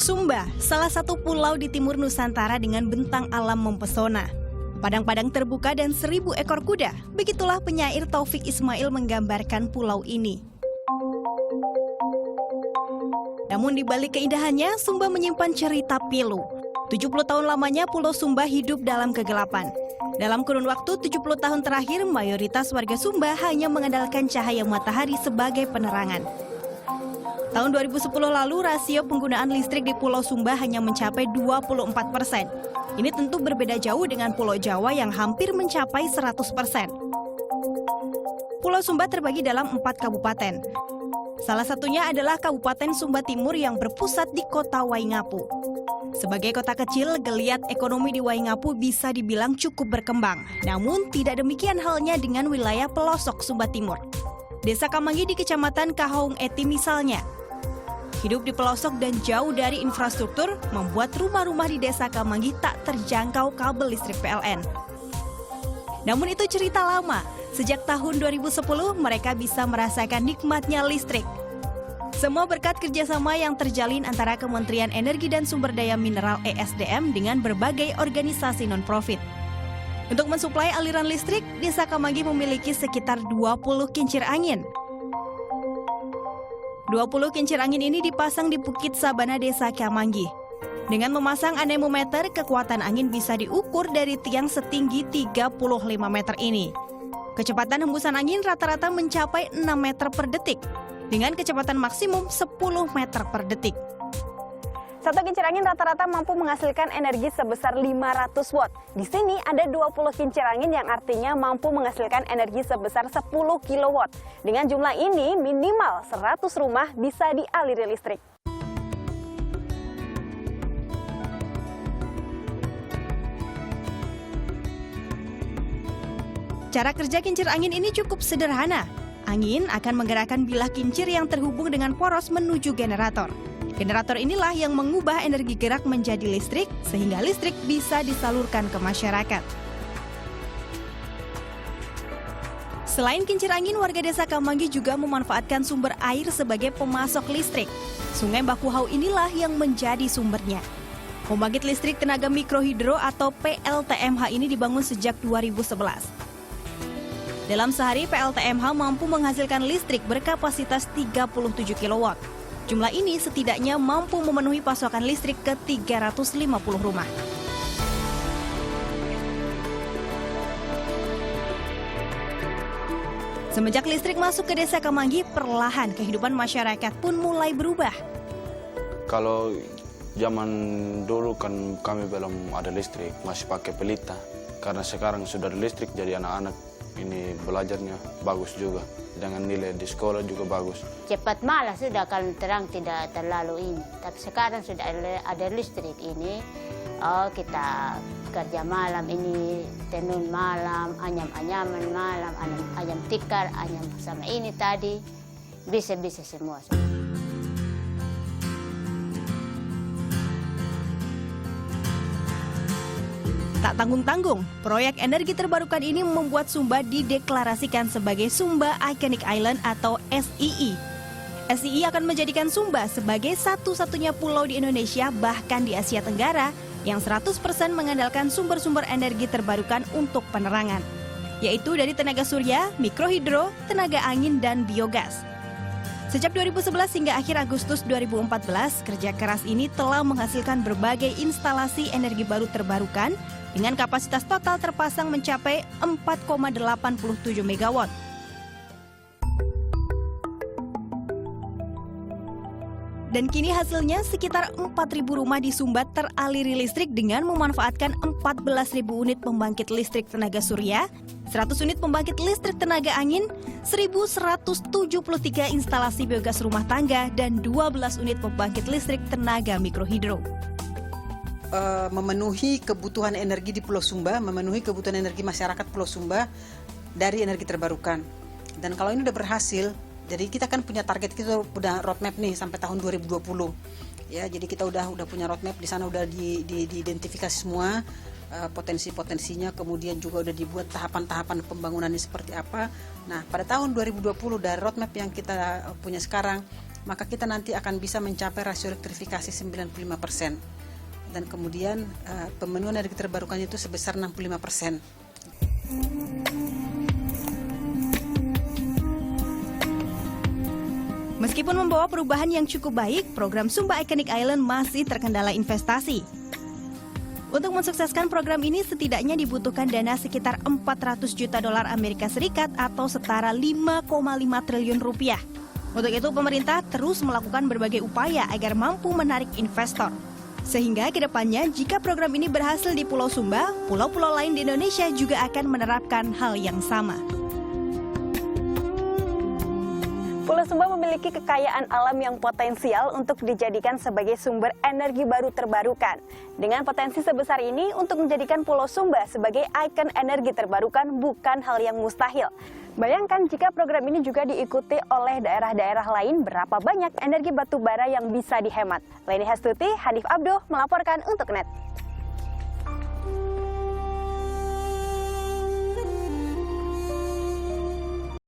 Sumba, salah satu pulau di timur Nusantara dengan bentang alam mempesona. Padang-padang terbuka dan 1000 ekor kuda, begitulah penyair Taufik Ismail menggambarkan pulau ini. Namun di balik keindahannya, Sumba menyimpan cerita pilu. 70 tahun lamanya Pulau Sumba hidup dalam kegelapan. Dalam kurun waktu 70 tahun terakhir, mayoritas warga Sumba hanya mengandalkan cahaya matahari sebagai penerangan. Tahun 2010 lalu, rasio penggunaan listrik di Pulau Sumba hanya mencapai 24%. Ini tentu berbeda jauh dengan Pulau Jawa yang hampir mencapai 100%. Pulau Sumba terbagi dalam 4 kabupaten. Salah satunya adalah Kabupaten Sumba Timur yang berpusat di kota Waingapu. Sebagai kota kecil, geliat ekonomi di Waingapu bisa dibilang cukup berkembang. Namun tidak demikian halnya dengan wilayah pelosok Sumba Timur. Desa Kamanggi di Kecamatan Kahoung Eti misalnya. Hidup di pelosok dan jauh dari infrastruktur membuat rumah-rumah di Desa Kamanggi tak terjangkau kabel listrik PLN. Namun itu cerita lama. Sejak tahun 2010 mereka bisa merasakan nikmatnya listrik. Semua berkat kerjasama yang terjalin antara Kementerian Energi dan Sumber Daya Mineral ESDM dengan berbagai organisasi non-profit. Untuk mensuplai aliran listrik, Desa Kamanggi memiliki sekitar 20 kincir angin. 20 kincir angin ini dipasang di Bukit Sabana Desa Kamanggi. Dengan memasang anemometer, kekuatan angin bisa diukur dari tiang setinggi 35 meter ini. Kecepatan hembusan angin rata-rata mencapai 6 meter per detik, dengan kecepatan maksimum 10 meter per detik. Satu kincir angin rata-rata mampu menghasilkan energi sebesar 500 watt. Di sini ada 20 kincir angin yang artinya mampu menghasilkan energi sebesar 10 kilowatt. Dengan jumlah ini minimal 100 rumah bisa dialiri listrik. Cara kerja kincir angin ini cukup sederhana. Angin akan menggerakkan bilah kincir yang terhubung dengan poros menuju generator. Generator inilah yang mengubah energi gerak menjadi listrik, sehingga listrik bisa disalurkan ke masyarakat. Selain kincir angin, warga Desa Kamanggi juga memanfaatkan sumber air sebagai pemasok listrik. Sungai Bakuhau inilah yang menjadi sumbernya. Pembangkit listrik tenaga mikrohidro atau PLTMH ini dibangun sejak 2011. Dalam sehari, PLTMH mampu menghasilkan listrik berkapasitas 37 kW. Jumlah ini setidaknya mampu memenuhi pasokan listrik ke 350 rumah. Semenjak listrik masuk ke Desa Kamanggi, perlahan kehidupan masyarakat pun mulai berubah. Kalau zaman dulu kan kami belum ada listrik, masih pakai pelita. Karena sekarang sudah ada listrik, jadi anak-anak ini belajarnya bagus juga. Dengan nilai di sekolah juga bagus. Cepat malah sudah kalau terang tidak terlalu ini. Tapi sekarang sudah ada listrik ini. Oh, kita kerja malam ini, tenun malam, anyam-anyaman malam, ayam tikar, ayam sama ini tadi. Bisa-bisa semua. Tak tanggung-tanggung, proyek energi terbarukan ini membuat Sumba dideklarasikan sebagai Sumba Iconic Island atau SII. SII akan menjadikan Sumba sebagai satu-satunya pulau di Indonesia bahkan di Asia Tenggara yang 100% mengandalkan sumber-sumber energi terbarukan untuk penerangan, yaitu dari tenaga surya, mikrohidro, tenaga angin, dan biogas. Sejak 2011 hingga akhir Agustus 2014, kerja keras ini telah menghasilkan berbagai instalasi energi baru terbarukan dengan kapasitas total terpasang mencapai 4,87 megawatt. Dan kini hasilnya sekitar 4.000 rumah di Sumba teraliri listrik dengan memanfaatkan 14.000 unit pembangkit listrik tenaga surya, 100 unit pembangkit listrik tenaga angin, 1.173 instalasi biogas rumah tangga, dan 12 unit pembangkit listrik tenaga mikrohidro. Memenuhi kebutuhan energi di Pulau Sumba, memenuhi kebutuhan energi masyarakat Pulau Sumba dari energi terbarukan. Dan kalau ini udah berhasil, jadi kita kan punya target, kita udah roadmap nih sampai tahun 2020. Ya, jadi kita udah punya roadmap di sana, udah diidentifikasi semua potensi-potensinya, kemudian juga udah dibuat tahapan-tahapan pembangunannya seperti apa. Nah, pada tahun 2020 dari roadmap yang kita punya sekarang, maka kita nanti akan bisa mencapai rasio elektrifikasi 95%. Dan kemudian pemenuhan energi terbarukan itu sebesar 65%. Meskipun membawa perubahan yang cukup baik, program Sumba Iconic Island masih terkendala investasi. Untuk mensukseskan program ini setidaknya dibutuhkan dana sekitar 400 juta dolar Amerika Serikat atau setara 5,5 triliun rupiah. Untuk itu pemerintah terus melakukan berbagai upaya agar mampu menarik investor. Sehingga ke depannya jika program ini berhasil di Pulau Sumba, pulau-pulau lain di Indonesia juga akan menerapkan hal yang sama. Pulau Sumba memiliki kekayaan alam yang potensial untuk dijadikan sebagai sumber energi baru terbarukan. Dengan potensi sebesar ini, untuk menjadikan Pulau Sumba sebagai ikon energi terbarukan bukan hal yang mustahil. Bayangkan jika program ini juga diikuti oleh daerah-daerah lain, berapa banyak energi batu bara yang bisa dihemat. Leni Hastuti, Hanif Abduh melaporkan untuk NET.